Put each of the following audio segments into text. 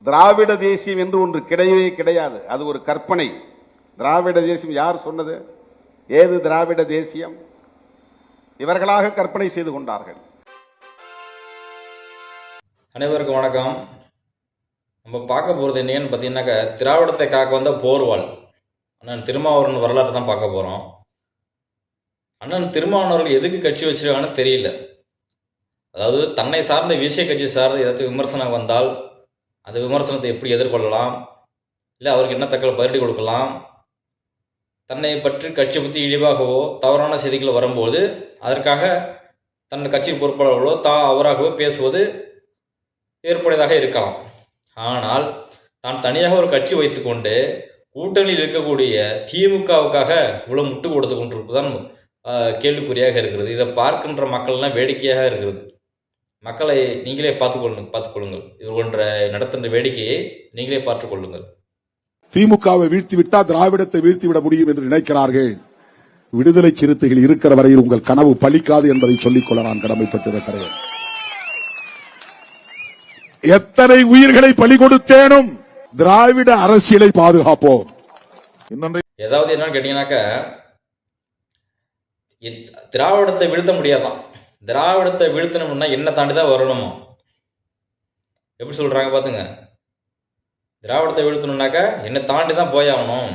திராவிட தேசியம் என்று ஒன்று கிடையவே கிடையாது. அது ஒரு கற்பனை. திராவிட தேசியம் யார் சொன்னது? ஏது திராவிட தேசியம்? இவர்களாக கற்பனை செய்து கொண்டார்கள். அனைவருக்கும் வணக்கம். நம்ம பார்க்க போகிறது என்னன்னு பார்த்தீங்கன்னாக்கா, திராவிடத்தை காக்க வந்த போர்வாள் அண்ணன் திருமாவளவன் வரலாறு தான் பார்க்க போகிறோம். அண்ணன் திருமாவளவர்கள் எதுக்கு கட்சி வச்சிருக்காங்கன்னு தெரியல. அதாவது தன்னை சார்ந்த வீசிய கட்சி சார்ந்த ஏதாச்சும் விமர்சனம் வந்தால் அந்த விமர்சனத்தை எப்படி எதிர்கொள்ளலாம், இல்லை அவருக்கு என்ன தக்கலை பதிலடி கொடுக்கலாம், தன்னை பற்றி கட்சி பற்றி இழிவாகவோ தவறான செய்திகள் வரும்போது அதற்காக தன் கட்சி பொறுப்பாளர்களோ அவராகவோ பேசுவது ஏற்புடையதாக இருக்கலாம். ஆனால் தான் தனியாக ஒரு கட்சி வைத்துக்கொண்டு கூட்டணியில் இருக்கக்கூடிய திமுகவுக்காக இவ்வளோ முட்டு கொடுத்து கொண்டிருப்பதுதான் கேள்விக்குறியாக இருக்கிறது. இதை பார்க்கின்ற மக்கள்லாம் வேடிக்கையாக இருக்கிறது. மக்களை நீங்களே பார்த்துக்கொள்ளுங்கள். இது போன்ற நடத்துகின்ற வேடிக்கையை நீங்களே பார்த்துக் கொள்ளுங்கள். திமுகவை வீழ்த்திவிட்டா திராவிடத்தை வீழ்த்திவிட முடியும் என்று நினைக்கிறார்கள். விடுதலை சிறுத்தைகள் இருக்கிற வரையில் உங்கள் கனவு பலிக்காது என்பதை சொல்லிக்கொள்ள நான் கடமைப்பட்டிருக்கிறேன். எத்தனை உயிர்களை பலி கொடுத்தேனும் திராவிட அரசியலை பாதுகாப்போம். ஏதாவது என்னன்னு கேட்டீங்கன்னாக்க, திராவிடத்தை வீழ்த்த முடியாதான். திராவிடத்தை வீழ்த்தணும்னா என்ன தாண்டி தான் வரணுமோ. எப்படி சொல்றாங்க பாத்துங்க. திராவிடத்தை வீழ்த்தணும்னாக்கா என்ன தாண்டி தான் போயாகணும்.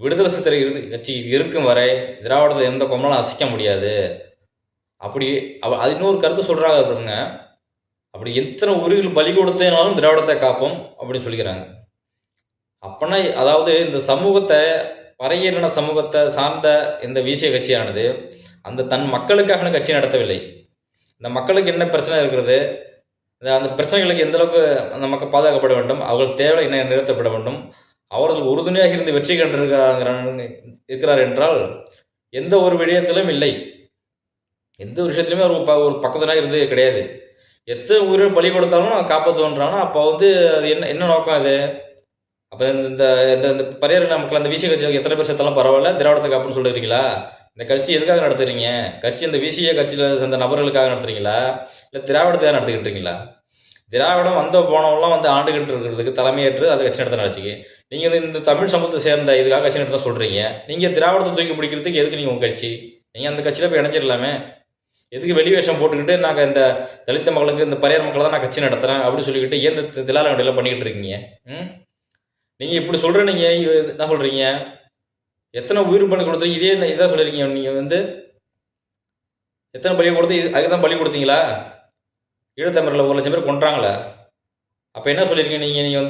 விடுதலை சிறுத்தை கட்சி இருக்கும் வரை திராவிடத்தை எந்த கொம்பனாலும் அசைக்க முடியாது. அப்படி அது இன்னொரு கருத்து சொல்றாங்க அப்படிங்க. அப்படி எத்தனை உயிர்கள் பலி கொடுத்தேனாலும் திராவிடத்தை காப்போம் அப்படின்னு சொல்லிக்கிறாங்க. அப்பனா அதாவது இந்த சமூகத்தை பறையேறின சமூகத்தை சார்ந்த இந்த வீசிய கட்சியானது அந்த தன் மக்களுக்காக கட்சி நடத்தவில்லை. இந்த மக்களுக்கு என்ன பிரச்சனை இருக்கிறது, அந்த பிரச்சனைகளுக்கு எந்த அளவுக்கு அந்த மக்கள் பாதுகாக்கப்பட வேண்டும், அவர்கள் தேவை என்ன நிறுத்தப்பட வேண்டும், அவர்கள் உறுதுணையாக இருந்து வெற்றி இருக்கிறார் என்றால் எந்த ஒரு விடயத்திலும் இல்லை. எந்த ஒரு விஷயத்திலுமே ஒரு பக்கத்தினாக இருந்து கிடையாது. எத்தனை உயிரை பலி கொடுத்தாலும் காப்பாற்றுன்றானோ அப்போ அது என்ன நோக்கம் அது? அப்போ இந்த பரியார மக்கள் அந்த வீசிய கட்சிகளுக்கு எத்தனை பேர் சேர்த்தாலும் பரவாயில்ல, திராவிடத்தை காப்புன்னு சொல்லிருக்கீங்களா? இந்த கட்சி எதுக்காக நடத்துறீங்க? கட்சி இந்த விசிய கட்சியில் சேர்ந்த நபர்களுக்காக நடத்துறீங்களா, இல்லை திராவிடத்துக்காக நடத்திக்கிட்டு இருக்கீங்களா? திராவிடம் வந்த போனவெல்லாம் ஆண்டுகிட்டு இருக்கிறதுக்கு தலைமையேற்று அதை கட்சி நடத்த நினச்சிங்க. நீங்கள் இந்த தமிழ் சமூகத்தை சேர்ந்த இதுக்காக கட்சி நடத்த சொல்கிறீங்க. நீங்கள் திராவிடத்தை தூக்கி பிடிக்கிறதுக்கு எதுக்கு நீங்கள் உங்கள் கட்சி? நீங்கள் அந்த கட்சியில் போய் இணைஞ்சிடலாமே. எதுக்கு வெளி வேஷம் போட்டுக்கிட்டு நாங்கள் இந்த தலித்த மக்களுக்கு இந்த பரியார் மக்களை தான் நான் கட்சி நடத்துகிறேன் அப்படின்னு சொல்லிக்கிட்டு ஏன் இந்த திலால வண்டியெல்லாம் பண்ணிக்கிட்டு இருக்கீங்க? நீங்கள் இப்படி சொல்கிற நீங்கள் என்ன சொல்கிறீங்க? எத்தனை உயிர் பண்ணி கொடுத்துருங்க இதான் சொல்லியிருக்கீங்க. நீங்கள் எத்தனை பலி கொடுத்து அதுக்கு தான் பலி கொடுத்தீங்களா? ஈழத்தமிழில் 1 லட்சம் பேர் கொன்றாங்களே. அப்போ என்ன சொல்லியிருக்கீங்க நீங்கள்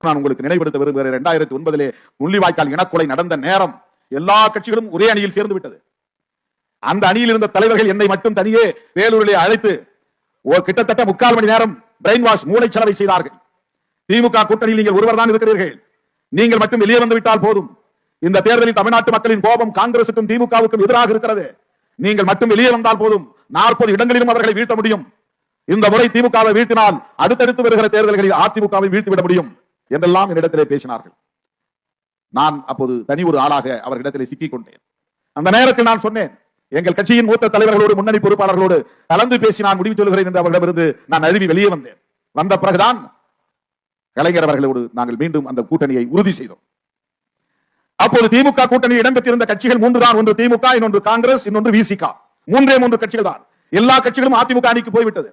நான் உங்களுக்கு நினைவுபடுத்த விரும்புகிறேன். 2009 முள்ளிவாய்க்கால் இனக்கொலை நடந்த நேரம் எல்லா கட்சிகளும் ஒரே அணியில் சேர்ந்து விட்டது. அந்த அணியில் இருந்த தலைவர்கள் என்னை மட்டும் தனியே வேலூரிலே அழைத்து கிட்டத்தட்ட 3/4 மணி நேரம் பிரெயின் வாஷ் மூளை செலவை செய்தார்கள். திமுக கூட்டணியில் நீங்கள் ஒருவர் தான் இருக்கிறீர்கள், நீங்கள் மட்டும் வெளியே வந்து விட்டால் போதும். இந்த தேர்தலில் தமிழ்நாட்டு மக்களின் கோபம் காங்கிரசுக்கும் திமுகவுக்கும் எதிராக இருக்கிறது. நீங்கள் மட்டும் வெளியே வந்தால் போதும், 40 இடங்களிலும் அவர்களை வீழ்த்த முடியும். இந்த முறை திமுகவை வீழ்த்தினால் அடுத்தடுத்து வருகிற தேர்தல்களில் அதிமுகவை வீழ்த்திவிட முடியும் என்றெல்லாம் என்னிடத்திலே பேசினார்கள். நான் அப்போது தனி ஒரு ஆளாக அவர்களிடத்திலே சிக்கிக் கொண்டேன். அந்த நேரத்தில் நான் சொன்னேன், எங்கள் கட்சியின் மூத்த தலைவர்களோடு முன்னணி பொறுப்பாளர்களோடு கலந்து பேசி நான் முடிவு சொல்கிறேன் என்று அவர்களிடமிருந்து நான் அழுவி வெளியே வந்தேன். வந்த பிறகுதான் கலைஞர் அவர்களோடு நாங்கள் மீண்டும் அந்த கூட்டணியை உறுதி செய்தோம். அப்போது திமுக கூட்டணியில் இடம்பெற்றிருந்த கட்சிகள் 3 தான். ஒன்று திமுக, இன்னொன்று காங்கிரஸ், இன்னொன்று விசிக. 3 கட்சிகள் தான். எல்லா கட்சிகளும் அதிமுக அணிக்கு போய்விட்டது.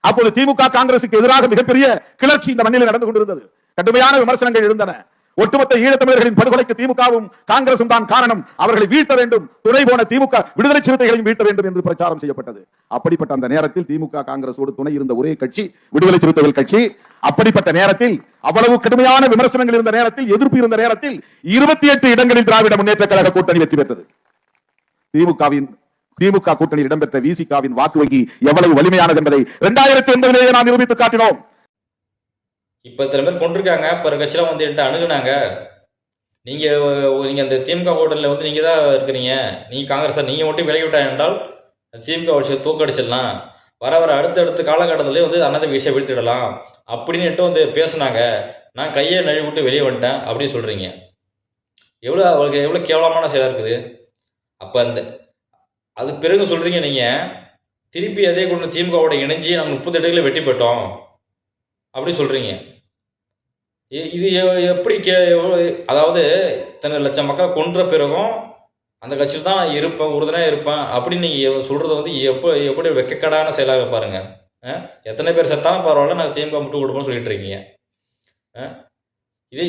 அப்போது திமுக காங்கிரசுக்கு எதிராக மிகப்பெரிய கிளர்ச்சி இந்த மண்ணில் நடந்து கொண்டிருந்தது. கடுமையான விமர்சனங்கள் எழுந்தன. ஒட்டுமொத்த ஈழத்தமிழர்களின் படுகொலைக்கு திமுகவும் காங்கிரசும் தான் காரணம், அவர்களை வீழ்த்த வேண்டும், துணை போன திமுக விடுதலை சிறுத்தைகளையும் வீழ்த்த வேண்டும் என்று பிரச்சாரம் செய்யப்பட்டது. அப்படிப்பட்ட அந்த நேரத்தில் திமுக காங்கிரசோடு துணை இருந்த ஒரே கட்சி விடுதலை சிறுத்தைகள் கட்சி. அப்படிப்பட்ட நேரத்தில், அவ்வளவு கடுமையான விமர்சனங்கள் இருந்த நேரத்தில், எதிர்ப்பு இருந்த நேரத்தில் 28 இடங்களில் திராவிட முன்னேற்ற கழக கூட்டணி வெற்றி பெற்றது. திமுக கூட்டணியில் இடம்பெற்ற விசிகாவின் வாக்கு வங்கி எவ்வளவு வலிமையானது என்பதை 2009 நாம் நிரூபித்து காட்டினோம். இப்ப இத்தனை பேர் கொண்டிருக்காங்க. இப்ப கட்சியில அணுகுனாங்க. நீங்க அந்த திமுக கூட்டணியில நீங்க தான் இருக்கிறீங்க, நீங்க காங்கிரஸ் நீங்க மட்டும் விலகி விட்டா என்றால் திமுக வச்சு தூக்கடிச்சிடலாம், வர அடுத்தடுத்த காலகட்டத்திலே அண்ணாத விஷயம் வீழ்த்திடலாம் அப்படின்னு பேசினாங்க. நான் கையை நழுவி விட்டு வெளியே வந்துட்டேன் அப்படின்னு சொல்றீங்க. அவளுக்கு எவ்வளவு கேவலமான செயலா இருக்குது. அப்ப அது பிறகு சொல்றீங்க நீங்க திருப்பி அதே கொண்டு திமுகவோட இணைஞ்சி நாங்கள் 30 இடங்களில் வெற்றி பெற்றோம். அப்படி சொல்கிறீங்க. இது எப்படி அதாவது இத்தனை லட்சம் மக்களை கொன்ற பிறகும் அந்த கட்சியில் தான் நான் இருப்பேன், உறுதுணையாக இருப்பேன் அப்படின்னு நீங்கள் சொல்கிறது வந்து எப்படி வெக்கக்கடான செயலாக பாருங்கள். எத்தனை பேர் செத்தாலும் பரவாயில்ல, நாங்கள் திமுக மட்டும் கொடுப்போம்னு சொல்லிட்டு இருக்கீங்க.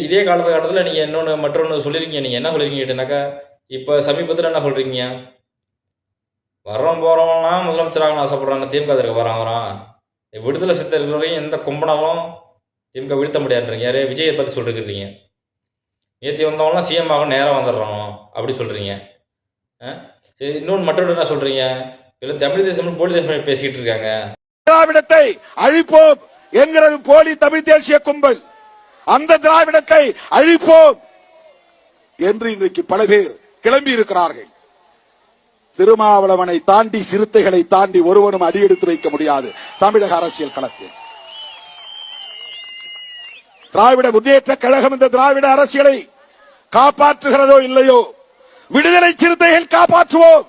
இதே காலகட்டத்தில் நீங்கள் மற்றொன்று சொல்லியிருக்கீங்க. நீங்கள் என்ன சொல்லியிருக்கீங்க கேட்டீங்கன்னாக்கா, இப்போ சமீபத்தில் என்ன சொல்கிறீங்க, போகிறவங்களாம் முதலமைச்சராக ஆசைப்படுறாங்க, திமுக இருக்க வரான் விடுதலை சித்த இருக்கிற வரையும் எந்த கும்பனாலும் திமுக வீழ்த்த முடியாதுன்றீங்க. யாரே விஜயை பற்றி சொல்லிருக்கிறீங்க. நேற்று வந்தவங்களாம் சிஎம் ஆகும் நேராக வந்துடுறோம் அப்படி சொல்கிறீங்க. சரி, இன்னொன்று மற்றொன்று என்ன சொல்கிறீங்க, இல்லை தமிழ் தேசம் போலி தேசம் பேசிக்கிட்டு இருக்காங்க. திராவிடத்தை அழிப்போம் என்கிறது போலி தமிழ் தேசிய கும்பல். அந்த திராவிடத்தை அழிப்போம் என்று இன்றைக்கு பல பேர் கிளம்பி இருக்கிறார்கள். திருமாவளவனை தாண்டி, சிறுத்தைகளை தாண்டி ஒருவனும் அடியெடுத்து வைக்க முடியாது தமிழக அரசியல் களத்தில். திராவிட முன்னேற்ற கழகம் இந்த திராவிட அரசியலை காப்பாற்றுகிறதோ இல்லையோ, விடுதலை சிறுத்தைகள் காப்பாற்றுவோம்.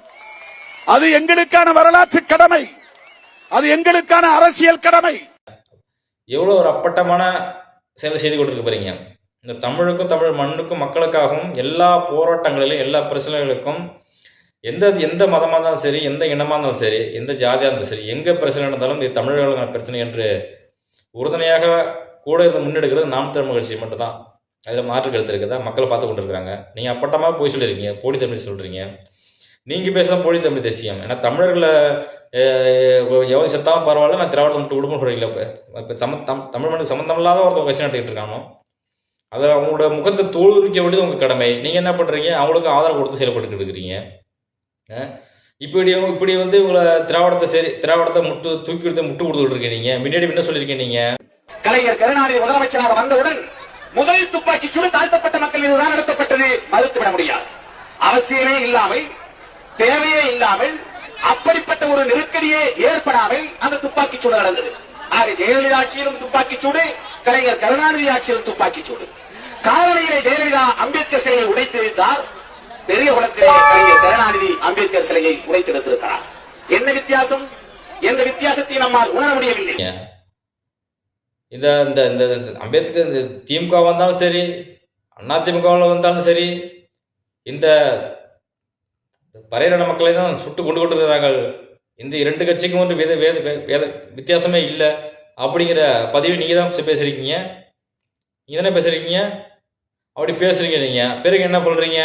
அது எங்களுக்கான வரலாற்று கடமை, அது எங்களுக்கான அரசியல் கடமை. எவ்வளவு ஒரு அப்பட்டமான செயலை செய்து கொண்டிருக்க போறீங்க. இந்த தமிழுக்கும் தமிழ் மண்ணுக்கும் மக்களுக்காகவும் எல்லா போராட்டங்களிலும் எல்லா பிரச்சனைகளுக்கும் எந்த மதமாக இருந்தாலும் சரி, எந்த இனமாக இருந்தாலும் சரி, எந்த ஜாதியாக இருந்தாலும் சரி, எங்கே பிரச்சனை இருந்தாலும் இது தமிழர்களுக்கான பிரச்சனை என்று உறுதுணையாக கூட இருந்து முன்னெடுக்கிறது நாம் தமிழ் கட்சி மட்டும்தான். அதில் மாற்று கருத்து இருக்குதா? மக்களை பார்த்து கொண்டு இருக்கிறாங்க. நீங்கள் அப்பட்டமாக போய் சொல்லியிருக்கீங்க, போலி தமிழ் சொல்கிறீங்க. நீங்கள் பேசுகிறத போலி தமிழ் தேசியம். ஏன்னா தமிழர்களை எவ்வளோ செத்தாலும் பரவாயில்ல, நான் திராவிடத்தை மட்டும் விடுப்போம் சொல்கிறீங்களா? இப்போ தமிழ் மண்ணுக்கு சம்மந்தம் இல்லாத ஒருத்தவங்க கட்சி நடத்திக்கிட்டு இருக்கானோ, அதை அவங்களோட முகத்தை தோலுரிக்க வேண்டியது உங்கள் கடமை. நீங்கள் என்ன பண்ணுறீங்க, அவங்களுக்கு ஆதரவு கொடுத்து செயல்பட்டு இருக்கிறீங்க. இப்படி வந்து உங்களை திராவிடத்தை தூக்கி எடுத்து முட்டு கொடுத்துட்டு இருக்கீங்க. முன்னாடி என்ன சொல்லியிருக்கீங்க, நீங்கள் கலைஞர் கருணாநிதி முதலமைச்சராக வந்தவுடன் முதல் துப்பாக்கி சூடு தாழ்த்தப்பட்ட மக்கள் மீது தான் நடத்தப்பட்டது, மறுத்துவிட முடியாது. அவசியமே இல்லாமல், தேவையே இல்லாமல், அப்படிப்பட்ட ஒரு நெருக்கடியே ஏற்படாமல் அந்த துப்பாக்கி சூடு நடந்தது. ஆக ஜெயலலிதா ஆட்சியிலும் துப்பாக்கி சூடு, கலைஞர் கருணாநிதி ஆட்சியிலும் துப்பாக்கி சூடு. காரணியிலே ஜெயலலிதா அம்பேத்கர் சிலையை உடைத்திருந்தார், பெரிய குளத்திலே கலைஞர் கருணாநிதி அம்பேத்கர் சிலையை உடைத்திருக்கிறார். என்ன வித்தியாசம்? எந்த வித்தியாசத்தை நம்மால் உணர முடியவில்லை. இந்த அம்பேத்கர் திமுக வந்தாலும் சரி, அண்ணா திமுகவில் வந்தாலும் சரி, இந்த பறையின மக்களை தான் சுட்டு கொண்டு இருக்கிறார்கள். இந்த இரண்டு கட்சிக்கும் ஒன்று வித்தியாசமே இல்லை அப்படிங்கிற பதிவு நீங்கள் தான் பேசுறீங்க. நீங்க தானே பேசுறீங்க. அப்படி பேசுறீங்க. நீங்க பிறகு என்ன பண்றீங்க?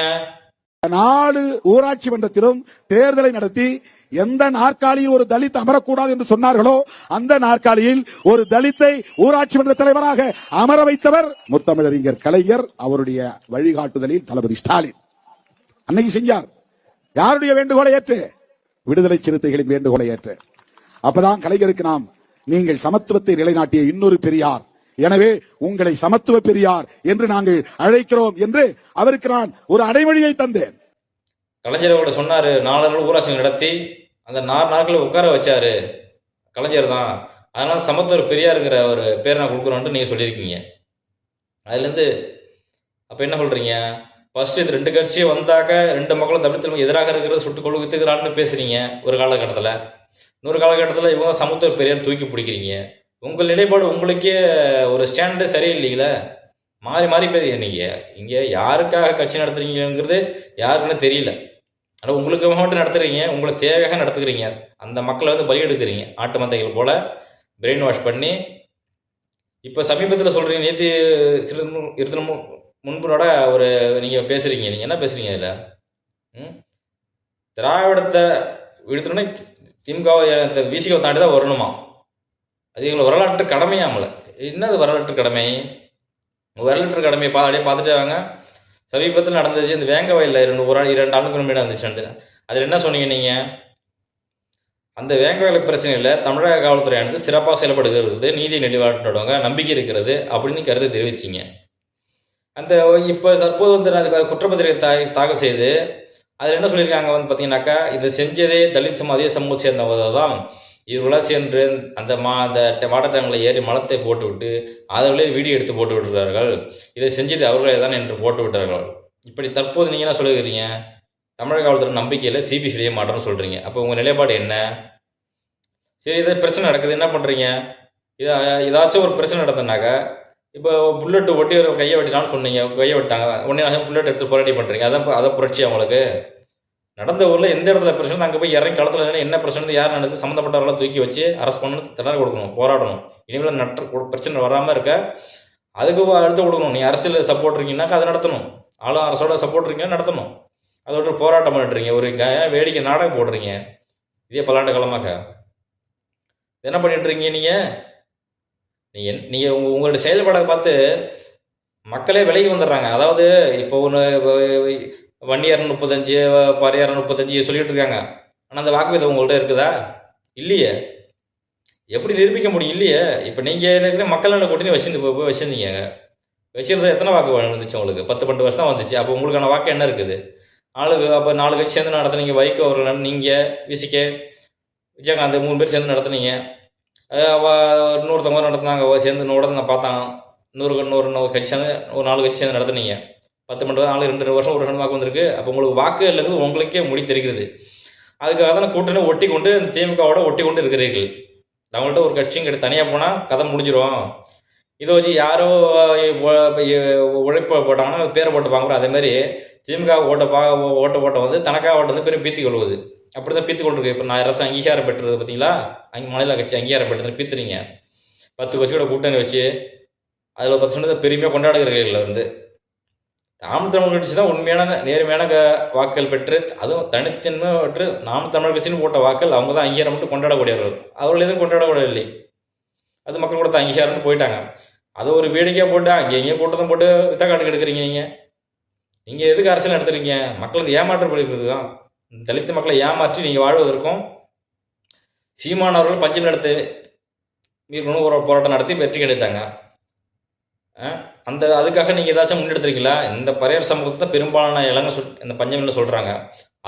4 ஊராட்சி மன்றத்திலும் தேர்தலை நடத்தி எந்த நாற்காலியில் ஒரு தலித் அமரக்கூடாது என்று சொன்னார்களோ அந்த நாற்காலியில் ஒரு தலித்தை ஊராட்சி மன்ற தலைவராக அமர வைத்தவர் முத்தமிழறிஞர் கலைஞர். அவருடைய வழிகாட்டுதலில் தளபதி ஸ்டாலின் அன்னைக்கு செஞ்சார். யாருடைய வேண்டுகோளை ஏற்று? விடுதலை சிறுத்தைகளின் வேண்டுகோளை ஏற்று. அப்பதான் கலைஞருக்கு நாம், நீங்கள் சமத்துவத்தை நிலைநாட்டிய இன்னொரு பெரியார், எனவே உங்களை சமத்துவ பெரியார் என்று நாங்கள் அழைக்கிறோம் என்று அவருக்கு நான் ஒரு அடைமொழியை தந்தேன். கலைஞரோட சொன்னாரு, 4 நாள் ஊராட்சி நடத்தி அந்த 4 நாட்களை உட்கார வச்சாரு கலைஞர் தான். அதனால சமத்துவ பெரியாருங்கிற ஒரு பேரை நான் கொடுக்குறோன்ட்டு நீங்க சொல்லியிருக்கீங்க. அதுலேருந்து அப்ப என்ன சொல்றீங்க? ஃபர்ஸ்ட் இது 2 கட்சி வந்தாக்க 2 மக்களும் தமிழ் தலைமை எதிராக இருக்கிறது சுட்டுக்கொள்ளு வித்துக்கிறான்னு பேசுறீங்க ஒரு காலகட்டத்தில். இன்னொரு காலகட்டத்தில் இவங்க சமத்துவ பெரியார் தூக்கி பிடிக்கிறீங்க. உங்கள் நிலைப்பாடு உங்களுக்கே ஒரு ஸ்டாண்டு சரியில்லைங்களே. மாறி மாறி பேசுறீங்க. நீங்கள் இங்கே யாருக்காக கட்சி நடத்துறீங்கிறது யாருக்குன்னு தெரியல. ஆனால் உங்களுக்கு மட்டும் நடத்துறீங்க, உங்களை தேவையாக நடத்துக்கிறீங்க. அந்த மக்களை வந்து பலி எடுக்கிறீங்க ஆட்டு மந்தைகள் போல பிரெயின் வாஷ் பண்ணி. இப்போ சமீபத்தில் சொல்கிறீங்க, நேற்று சிறிது முன்போட ஒரு நீங்கள் பேசுகிறீங்க. நீங்கள் என்ன பேசுகிறீங்க அதில்? திராவிடத்தை வீழ்த்தணும்னா திமுக விசிகவை தாண்டி தான் வரணுமா? அது எங்களை வரலாற்று கடமையாமல. என்னது வரலாற்று கடமை? வரலாற்று கடமையை அப்படியே பார்த்துட்டு வாங்க. சமீபத்தில் நடந்துச்சு இந்த வேங்க வயலில் 2 ஆண்டுக்கு முன்னாடி நடந்துச்சு. அதில் என்ன சொன்னீங்க நீங்கள்? அந்த வேங்க வயல் பிரச்சனையில் தமிழக காவல்துறையானது சிறப்பாக செயல்படுகிறது, நீதி நிலைநாட்டுவங்க நம்பிக்கை இருக்கிறது அப்படின்னு கருத்தை தெரிவிச்சிங்க. அந்த இப்போ தற்போது வந்து குற்றப்பத்திரிகை தாக்கல் செய்து அதில் என்ன சொல்லியிருக்காங்க வந்து பார்த்தீங்கன்னாக்கா, இதை செஞ்சதே தலித் அதே சமூகத்தை சேர்ந்தவங்க தான். இவர்களாக சென்று அந்த வாட்டர் டேங்கில் ஏறி மலத்தை போட்டு விட்டு அதிலே வீடியோ எடுத்து போட்டு விட்டுறார்கள். இதை செஞ்சது அவர்களே தான் என்று போட்டு விட்டார்கள். இப்படி தற்போது நீங்கள் என்ன சொல்லுகிறீங்க? தமிழக காவல்துறை நம்பிக்கையில் சிபிசிஐடியை மாற்றம்னு சொல்கிறீங்க. அப்போ உங்கள் நிலைப்பாடு என்ன? சரி, இதை பிரச்சனை நடக்குது, என்ன பண்ணுறீங்க? இது ஏதாச்சும் ஒரு பிரச்சனை நடந்ததுனாக்கா, இப்போ புல்லட் ஒட்டி ஒரு கையை வெட்டினாலும் சொன்னீங்க, கையை வெட்டாங்க, உடனே புல்லட் எடுத்து போராட்டி பண்ணுறீங்க. அதை புரட்சி அவங்களுக்கு நடந்த ஊரில் எந்த இடத்துல பிரச்சனை அங்கே போய் இறங்கி களத்தில் என்ன பிரச்சனை யார் நடந்து சம்மந்தப்பட்டவர்கள தூக்கி வச்சு அரெஸ்ட் பண்ணணும், தண்டனை கொடுக்கணும், போராடணும். இனிமேல் பிரச்சனை வராமல் இருக்க அதுக்கு அழுத்தம் கொடுக்கணும். நீ அரசியல் சப்போர்ட் இருக்கீங்கன்னாக்கா அதை நடத்தணும். ஆளும் அரசோட சப்போர்ட் இருக்கீங்கன்னா நடத்தணும். அதோட போராட்டம் பண்ணிட்டுறீங்க, ஒரு வேடிக்கை நாடகம் போடுறீங்க. இதே பல்லாண்டு காலமாக என்ன பண்ணிட்டு இருக்கீங்க நீங்கள் உங்களோட செயல்பாடை பார்த்து மக்களே விலகி வந்துடுறாங்க. அதாவது இப்போ ஒன்று வன்னியர் 35 பறையார் 35 சொல்லிட்டு இருக்காங்க. ஆனால் அந்த வாக்குறுதி உங்கள்கிட்ட இருக்குதா? இல்லையே. எப்படி நிரூபிக்க முடியும்? இல்லையே. இப்போ நீங்கள் மக்கள் நல கூட்டணி வச்சிருந்தீங்க. வச்சிருந்தா எத்தனை வாக்கு வந்துச்சு உங்களுக்கு? 10-12 வருஷம் தான் வந்துச்சு. அப்போ உங்களுக்கான வாக்கு என்ன இருக்குது? அப்போ 4 கட்சி சேர்ந்து நடத்துனீங்க. வைகோ அவர்கள், நீங்கள், விசிகே, விஜயகாந்த் 3 பேர் சேர்ந்து நடத்துனீங்க. இன்னொருத்தவங்க நடத்துனாங்க சேர்ந்து உடனே நான் பார்த்தாங்க. இன்னொரு கட்சி சேர்ந்து ஒரு 4 கட்சி சேர்ந்து நடத்துனீங்க. 10-12 2 வருஷம் ஒரு 2 வாக்கு வந்திருக்கு. அப்போ உங்களுக்கு வாக்கு இல்லது உங்களுக்கே முடி தெரிகிறது. அதுக்காக தான் கூட்டணி ஒட்டி கொண்டு திமுகவோட ஒட்டி கொண்டு இருக்கிறீர்கள். அவங்கள்ட்ட ஒரு கட்சியும் கிட்ட தனியாக போனால் கதை முடிஞ்சிடும். இதை வச்சு யாரோ உழைப்பை போட்டாங்கன்னா அது பேரை போட்டு பார்க்குறோம். அதேமாதிரி திமுக ஓட்ட வந்து தனக்காக ஓட்ட வந்து பெரிய பீத்தி கொள்வது. அப்படி தான் பீத்து கொண்டிருக்கு. இப்போ 1000 அரசு அங்கீகாரம் பெற்றது பார்த்தீங்களா? மாநில கட்சி அங்கீகாரம் பெற்றது பீத்துறீங்க. 10 கட்சியோட கூட்டணி வச்சு அதில் 10% பெருமையாக கொண்டாடுகிறீர்கள். நாம் தமிழ் கட்சி தான் உண்மையான நேர்மையான வாக்குகள் பெற்று, அதுவும் தனித்தன்மை பெற்று நாம் தமிழ் கட்சின்னு போட்ட வாக்கள் அவங்க தான் அங்கீகாரம் மட்டும் கொண்டாடக்கூடியவர்கள். அவர்கள் எதுவும் கொண்டாடக்கூடவில்லை. அது மக்கள் கொடுத்த அங்கீகாரம்னு போயிட்டாங்க. அதை ஒரு வேடிக்கையாக போட்டு அங்கேயும் கூட்டத்தை போட்டு வித்தக்காட்டுக்கு எடுக்கிறீங்க. நீங்கள் எதுக்கு அரசியல் நடத்துறீங்க? மக்களுக்கு ஏமாற்றப்படுகிறது தான். தலித்து மக்களை ஏமாற்றி நீங்கள் வாழ்வதற்கும் சீமானவர்கள் பஞ்சம் நடத்தி மீறணும் ஒரு போராட்டம் நடத்தி வெற்றி கிடைத்தாங்க. அதுக்காக நீங்கள் ஏதாச்சும் முன்னெடுத்துருக்கீங்களா? இந்த பறையர் சமூகத்தை பெரும்பாலான இளங்க இந்த பஞ்சமில்ல சொல்கிறாங்க.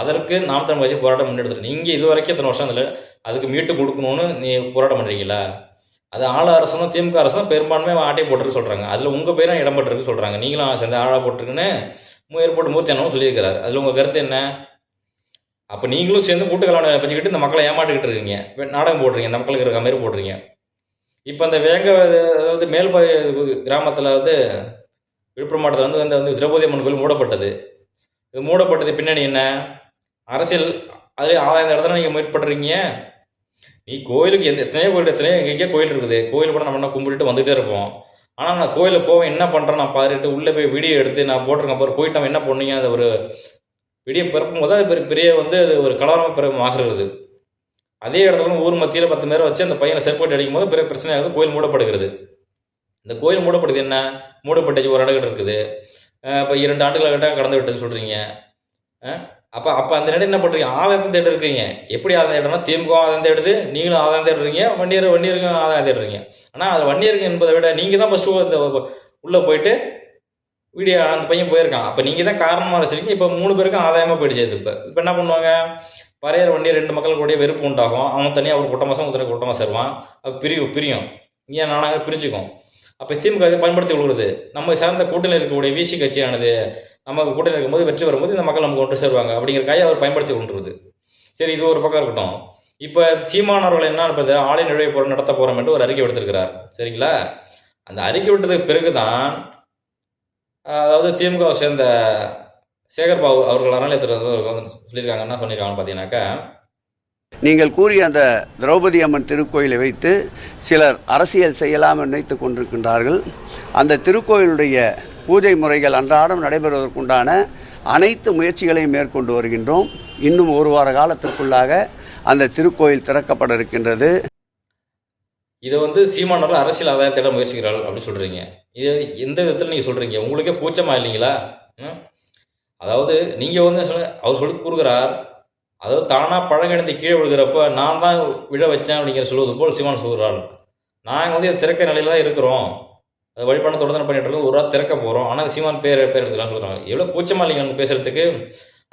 அதற்கு நாம் தமிழ் கட்சி போராட்டம் முன்னெடுத்து நீங்கள் இது வரைக்கும் இத்தனை வருஷம் அதில் அதுக்கு மீட்டு கொடுக்கணும்னு நீ போராட்டம் பண்ணுறீங்களா? அது ஆள அரசு தான் திமுக அரசு தான் பெரும்பான்மை ஆட்டை போட்டுருக்கு சொல்கிறாங்க. அதில் உங்கள் பேரும் இடம் பெற்றிருக்கு சொல்கிறாங்க. நீங்களும் சேர்ந்து ஆளா போட்டிருக்குன்னு ஏற்போட்டு மூர்த்தி அண்ணனும் சொல்லியிருக்கிறார். அதில் உங்கள் கருத்து என்ன? அப்போ நீங்களும் சேர்ந்து கூட்டுக்கலான பற்றிக்கிட்டு இந்த மக்களை ஏமாட்டிக்கிட்டு இருக்கீங்க, நாடகம் போடுறீங்க, இந்த மக்களுக்கு இருக்க மாதிரி போடுறீங்க. இப்போ அந்த அதாவது கிராமத்தில் விழுப்புரம் மாவட்டத்தில் வந்து திரௌபதி அம்மன் கோயில் மூடப்பட்டது. இது மூடப்பட்டது பின்னாடி என்ன அரசியல்? அதிலே ஆதாயம் இடத்துல நீங்கள் முயற்படுறீங்க. நீ கோயிலுக்கு எத்தனையோ எங்கெங்கேயோ கோயில் இருக்குது. கோயில் கூட நம்ம கும்பிட்டுட்டு வந்துகிட்டே இருப்போம். ஆனால் நான் கோயிலில் போவேன், என்ன பண்ணுறேன் நான் பாருட்டு உள்ளே போய் வீடியோ எடுத்து நான் போட்டிருக்கேன் பாரு. போயிட்டு நம்ம என்ன பண்ணீங்க? அது ஒரு வீடியோ பிறக்கும் போது அது பெரிய அது ஒரு கலவரமாக ஆகிறது. அதே இடத்துல ஊர் மத்தியில் 10 பேரை வச்சு அந்த பையனை செருப்போட்டு அடிக்கும் போது பெரிய பிரச்சனையாகுது. கோயில் மூடப்படுகிறது. இந்த கோயில் மூடப்படுது என்ன? மூடப்பட்டுச்சு ஒரு இடங்கள் இருக்குது. இப்போ 2 ஆண்டுகளை கிட்ட கடந்து விட்டது சொல்கிறீங்க. அப்போ அந்த இடம் என்ன பண்ணுறீங்க? ஆதாயத்தை தேடி இருக்கீங்க. எப்படி ஆதாயம் தேடுனா திமுக ஆதாயம் தேடுது, நீங்களும் ஆதாயம் தேடுறீங்க, வன்னியருக்கும் ஆதாயம் தேடுறீங்க. ஆனால் அது வன்னியருக்கு என்பதை விட நீங்கள் தான் ஃபஸ்ட்டு உள்ளே போயிட்டு வீடியோ அந்த பையன் போயிருக்கான். அப்போ நீங்கள் தான் காரணமாக வச்சுருக்கீங்க. இப்போ 3 பேருக்கும் ஆதாயமாக போயிடுச்சு. இப்போ என்ன பண்ணுவாங்க? பறையர் வண்டியை 2 மக்கள் கூட வெறுப்பு உண்டாகும். அவன் தனியாக ஒரு கூட்டமாக ஒருத்தர் கூட்டமாக சேருவான். அப்போ பிரியும் ஏன் நானாக பிரிஞ்சுக்கும். அப்போ திமுக இதை பயன்படுத்தி கொள்கிறது. நம்ம சார்ந்த கூட்டணியில் இருக்கக்கூடிய விசி கட்சியானது நமக்கு கூட்டணி இருக்கும்போது வெற்றி வரும்போது இந்த மக்கள் நமக்கு கொண்டு சேருவாங்க அப்படிங்கிற கையை அவர் பயன்படுத்தி கொண்டுருது. சரி, இது ஒரு பக்கம் இருக்கட்டும். இப்போ சீமானவர்கள் என்ன இருப்பது? ஆலை நுழைவு போகிற நடத்த போகிறோம் என்று ஒரு அறிக்கை விடுத்திருக்கிறார். சரிங்களா? அந்த அறிக்கை விட்டதுக்கு பிறகு தான் அதாவது திமுகவை சேர்ந்த சேகர்பாபு அவர்கள் அறநிலையத்துறை சொல்லியிருக்காங்க. என்ன சொல்லியிருக்காங்கன்னு பார்த்தீங்கன்னாக்கா, நீங்கள் கூறிய அந்த திரௌபதி அம்மன் திருக்கோயிலை வைத்து சிலர் அரசியல் செய்யலாம் நினைத்து கொண்டிருக்கின்றார்கள். அந்த திருக்கோயிலுடைய பூஜை முறைகள் அன்றாடம் நடைபெறுவதற்குண்டான அனைத்து முயற்சிகளையும் மேற்கொண்டு வருகின்றோம். இன்னும் 1 வார காலத்திற்குள்ளாக அந்த திருக்கோயில் திறக்கப்பட இருக்கின்றது. இதை சீமானவர்கள் அரசியல் ஆதாயம் தேட முயற்சிக்கிறார்கள் அப்படி சொல்கிறீங்க. இது எந்த விதத்தில் நீங்கள் சொல்கிறீங்க? உங்களுக்கே கூச்சமா இல்லைங்களா? அதாவது நீங்கள் அவர் சொல்லி கூறுகிறார், அதாவது தானாக பழங்கிழந்து கீழே விழுகிறப்ப நான் தான் விழ வச்சேன் அப்படிங்கிற சொல்வது போல் சீமான் சொல்கிறார். நாங்கள் இதை திறக்க நிலையில் தான் இருக்கிறோம், அது வழிபாடு தொடர்ந்து பண்ணிட்டு இருக்கோம், ஒரு நாள் திறக்க போகிறோம். ஆனால் சீமான் பேர் எடுத்துக்கலாம் சொல்கிறாங்க. எவ்வளோ கூச்சமா இல்லைங்க நம்ம பேசுகிறதுக்கு?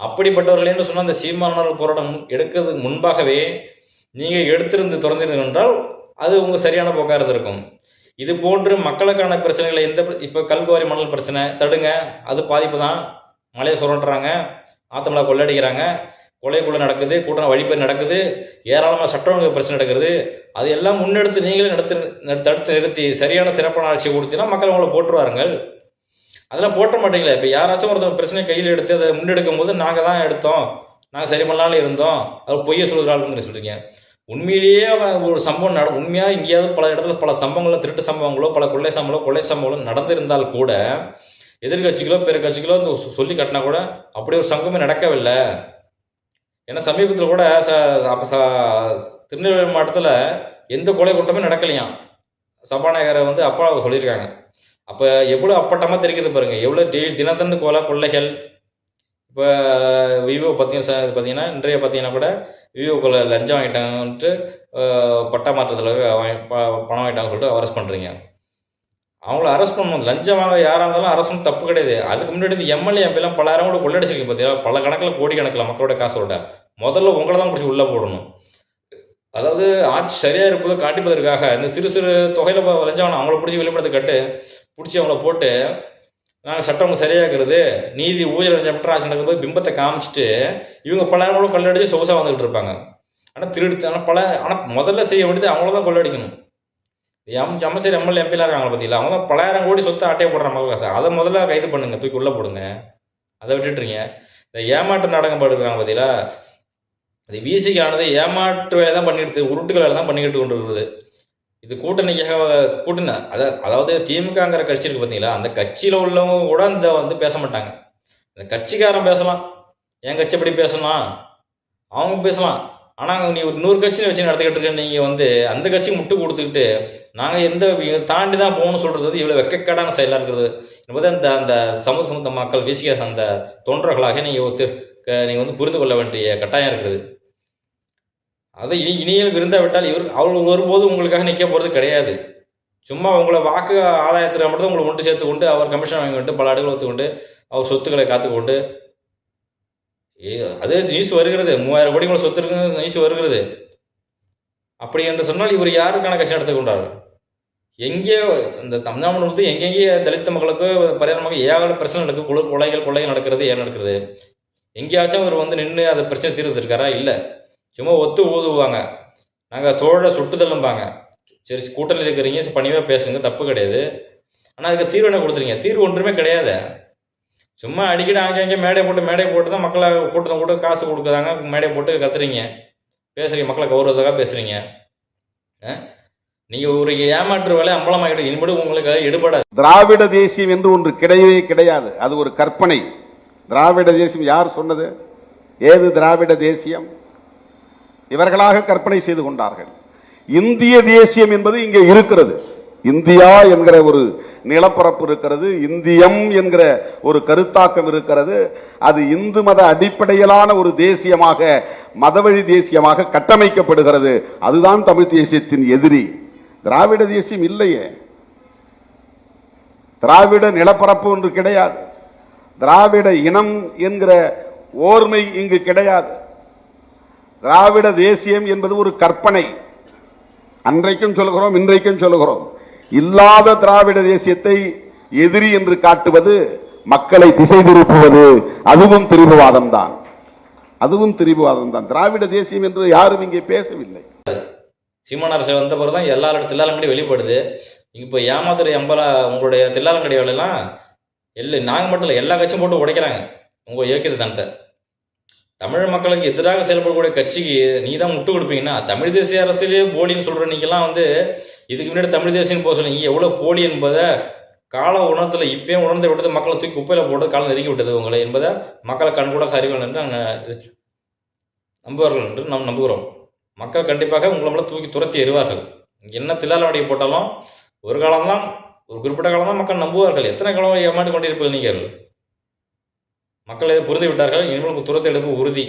அப்படிப்பட்டவர்கள் என்று சொன்னால் அந்த சீமானவர்கள் போராட்டம் எடுக்கிறதுக்கு முன்பாகவே நீங்கள் எடுத்திருந்து திறந்திருந்தீர்கள் என்றால் அது உங்கள் சரியான போக்காக இருந்திருக்கும். இது போன்று மக்களுக்கான பிரச்சனைகளை இப்போ கல்குவாரி மணல் பிரச்சனை தடுங்க, அது பாதிப்பு தான். மலையை சுரண்டுறாங்க, ஆத்தமலா கொள்ளடிக்கிறாங்க, கொலை நடக்குது, கூட்டம் வழிப்பறி நடக்குது, ஏராளமாக சட்ட ஒழுங்கு பிரச்சனை நடக்கிறது. அது எல்லாம் முன்னெடுத்து நீங்களே தடுத்து நிறுத்தி சரியான சிறப்பான ஆட்சி கொடுத்தீங்கன்னா மக்கள் உங்களை போட்டுருவாருங்கள். அதெல்லாம் போட்ட மாட்டீங்களே. இப்போ யாராச்சும் ஒருத்தர் பிரச்சனை கையில் எடுத்து அதை முன்னெடுக்கும் போது நாங்கள் தான் எடுத்தோம், நாங்கள் சரி பண்ணலான்னு இருந்தோம், அது பொய்ய சொல்கிறாள்னு சொல்கிறீங்க. உண்மையிலேயே ஒரு சம்பவம் உண்மையாக எங்கேயாவது பல இடத்துல பல சம்பவங்களோ, திருட்டு சம்பவங்களோ, பல கொள்ளை சம்பவங்களோ நடந்திருந்தால் கூட எதிர்கட்சிகளோ பிற கட்சிகளோ சொல்லி கட்டினா கூட அப்படி ஒரு சம்பவமே நடக்கவில்லை. ஏன்னா சமீபத்தில் கூட திருநெல்வேலி மாவட்டத்தில் எந்த கொலை குற்றமே நடக்கலையாம். சபாநாயகரை அப்பா சொல்லியிருக்காங்க. அப்போ எவ்வளோ அப்பட்டமாக தெரிவிக்குது பாருங்கள், எவ்வளோ தினத்தந்து கொள்ளைகள். இப்போ விவோ பார்த்தீங்கன்னா இன்றைய பார்த்தீங்கன்னா கூட விவோக்குள்ள லஞ்சம் வாங்கிட்டாங்கன்ட்டு பட்டா மாற்றத்தில் பணம் வாங்கிட்டாங்கன்னு சொல்லிட்டு அரெஸ்ட் பண்ணுறீங்க. அவங்கள அரெஸ்ட் பண்ணணும். லஞ்சம் வாங்க யாராக இருந்தாலும் அரெஸ்ட் பண்ண தப்பு கிடையாது. அதுக்கு முன்னாடி இந்த எம்எல்ஏ எம்பிலாம் 10,000 கூட கொள்ளடிச்சிருக்கு பார்த்தீங்களா, பல கணக்கில் கோடி கணக்கில் மக்களோட காசோட. முதல்ல உங்களை தான் பிடிச்சி உள்ளே போடணும். அதாவது ஆட்சி சரியாக இருப்பதை காட்டிப்பதற்காக இந்த சிறு சிறு தொகையில் லஞ்சம் அவங்கள பிடிச்சி வெளிப்படுத்த பிடிச்சி அவங்கள போட்டு நாங்கள் சட்டம் சரியாகிறது, நீதி ஊழல் லஞ்சம் ஆட்சி நடக்கும் போது பிம்பத்தை காமிச்சிட்டு இவங்க 10,000 கூட கொள்ளடிச்சு சொகுசாக வந்துகிட்டு இருப்பாங்க. ஆனால் முதல்ல செய்ய வேண்டியது அவங்கள தான் கொள்ளடிக்கணும். அமைச்சர் எம்எல்ஏ எம்பிலாம் இருக்காங்களா பார்த்தீங்களா, அவங்க தான் 10,000 கோடி சொத்து ஆட்டையை போடுற மக்கள் காசு. அதை முதல்ல கைது பண்ணுங்க, தூக்கி உள்ளே போடுங்க. அதை விட்டுட்டுறீங்க. இந்த ஏமாற்று நாடகம் பாடுறாங்க பார்த்தீங்களா, அது விசிக்கு ஆனது ஏமாற்று வேலை தான் பண்ணிட்டு, உருட்டுகள் வேலை தான் பண்ணிக்கிட்டு கொண்டு இருக்குது. இது கூட்டணி அதாவது திமுகங்கிற கட்சி இருக்கு பார்த்தீங்களா, அந்த கட்சியில் உள்ளவங்க கூட இந்த பேச மாட்டாங்க. இந்த கட்சிக்காரன் பேசலாம், என் கட்சி எப்படி பேசலாம், அவங்க பேசலாம். ஆனால் நீ ஒரு 100 கட்சியை வச்சு நடத்திக்கிட்டு இருக்க, நீங்கள் அந்த கட்சிக்கு முட்டு கொடுத்துக்கிட்டு நாங்கள் எந்த தாண்டி தான் போகணும்னு சொல்கிறது இவ்வளோ வெக்கக்கேடான செயலாக இருக்கிறது என்பது அந்த சமூக மக்கள் வீசிக்க அந்த தொண்டர்களாக நீங்கள் புரிந்து கொள்ள வேண்டிய கட்டாயம் இருக்குது. அதை இனியும் விருந்தாவிட்டால் அவர்கள் ஒருபோது உங்களுக்காக நிற்க போகிறது கிடையாது. சும்மா உங்களை வாக்கு ஆதாயத்தில் மட்டும் உங்களை ஒன்று சேர்த்து கொண்டு அவர் கமிஷன் வாங்கி கொண்டு பல அடுகள் ஒத்துக்கொண்டு அவர் சொத்துக்களை காத்துக்கொண்டு அதே நியூஸ் வருகிறது. 3000 கோடி கூட சொத்து இருக்கு நியூஸ் வருகிறது. அப்படி என்று சொன்னால் இவர் யாருக்கான கட்சி நடத்தி கொண்டார்? எங்கே இந்த தமிழ்நாடு எங்கெங்கே தலித்த மக்களுக்கு பரிகாரமாக ஏகப்பட்ட பிரச்சனை நடக்குது, கொலைகள் நடக்கிறது, ஏன் நடக்கிறது? எங்கேயாச்சும் இவர் நின்று அதை பிரச்சனை தீர்த்துருக்காரா? இல்லை. சும்மா ஒத்து ஊதுவாங்க, நாங்கள் தோழ சுட்டுதல்லும்பாங்க. சரி, கூட்டணியில் இருக்கிறீங்க, பணிவாக பேசுங்க, தப்பு கிடையாது. ஆனால் அதுக்கு தீர்வு என்ன கொடுத்துறீங்க? தீர்வு ஒன்றுமே கிடையாது. சும்மா அடிக்கடி அங்கே மேடை போட்டு தான் மக்களை கூட்டத்தை காசு கொடுக்குறாங்க, மேடை போட்டு கத்துறீங்க, பேசுறீங்க, மக்களை கௌரவத்துக்காக பேசுறீங்க. நீங்க ஒரு ஏமாற்று வேலை அம்பலமாகிட்டு இனிமேல் உங்களுக்கு எடுபடாது. திராவிட தேசியம் என்று ஒன்று கிடையவே கிடையாது, அது ஒரு கற்பனை. திராவிட தேசியம் யார் சொன்னது? ஏது திராவிட தேசியம்? இவர்களாக கற்பனை செய்து கொண்டார்கள். இந்திய தேசியம் என்பது இங்கே இருக்கிறது. இந்தியா என்கிற ஒரு நிலப்பரப்பு இருக்கிறது, இந்தியம் என்கிற ஒரு கருத்தாக்கம் இருக்கிறது. அது இந்து மத அடிப்படையிலான ஒரு தேசியமாக, மதவழி தேசியமாக கட்டமைக்கப்படுகிறது. அதுதான் தமிழ் தேசியத்தின் எதிரி. திராவிட தேசியம் இல்லையே. திராவிட நிலப்பரப்பு ஒன்று கிடையாது. திராவிட இனம் என்கிற ஓர்மை இங்கு கிடையாது. திராவிட தேசியம் என்பது ஒரு கற்பனை. அன்றைக்கும் சொல்கிறோம், இன்றைக்கும் சொல்கிறோம். இல்லாத திராவிட தேசியத்தை எதிரி என்று காட்டுவது மக்களை திசை திருப்புவது. அதுவும் திரிபுவாதம் தான். திராவிட தேசியம் என்று யாரும் இங்கே பேசவில்லை. சீமானார் வந்த பிறகுதான் எல்லாரோட தில்லாலங்கடி வெளிப்படுது. இப்போ ஏமாத்துற உங்களுடைய தில்லாலங்கடி வேலையெல்லாம் நாங்கள் மட்டும் இல்லை, எல்லா கட்சியும் போட்டு உடைக்கிறாங்க உங்கள் இயக்கியது தனத்தை. தமிழ் மக்களுக்கு எதிராக செயல்படக்கூடிய கட்சிக்கு நீ தான் முட்டு கொடுப்பீங்கன்னா, தமிழ் தேசிய அரசியலே போலின்னு சொல்கிற நீங்கெல்லாம் இதுக்கு முன்னாடி தமிழ் தேசியம் போக சொல்லி நீங்கள் எவ்வளோ போலி என்பதை கால உணர்த்தில் இப்பயும் உணர்ந்து விட்டது, மக்களை தூக்கி குப்பையில் போட்டு காலம் நெருங்கி விட்டது உங்களை என்பதை மக்களை கண்கூட அறிவாள் என்று நம்புவார்கள் என்று நாம் நம்புகிறோம். மக்கள் கண்டிப்பாக உங்களை மேலே தூக்கி துரத்தி எறிவார்கள். என்ன தில்லாலவடியை போட்டாலும் ஒரு காலம்தான், ஒரு குறிப்பிட்ட காலம் தான் மக்கள் நம்புவார்கள். எத்தனை காலம் ஏமாண்டு கொண்டிருப்பீர்கள் நீங்கள்? மக்கள் புரிந்து விட்டார்கள். இனிமேல் துரத்தை எடுப்பு உறுதி.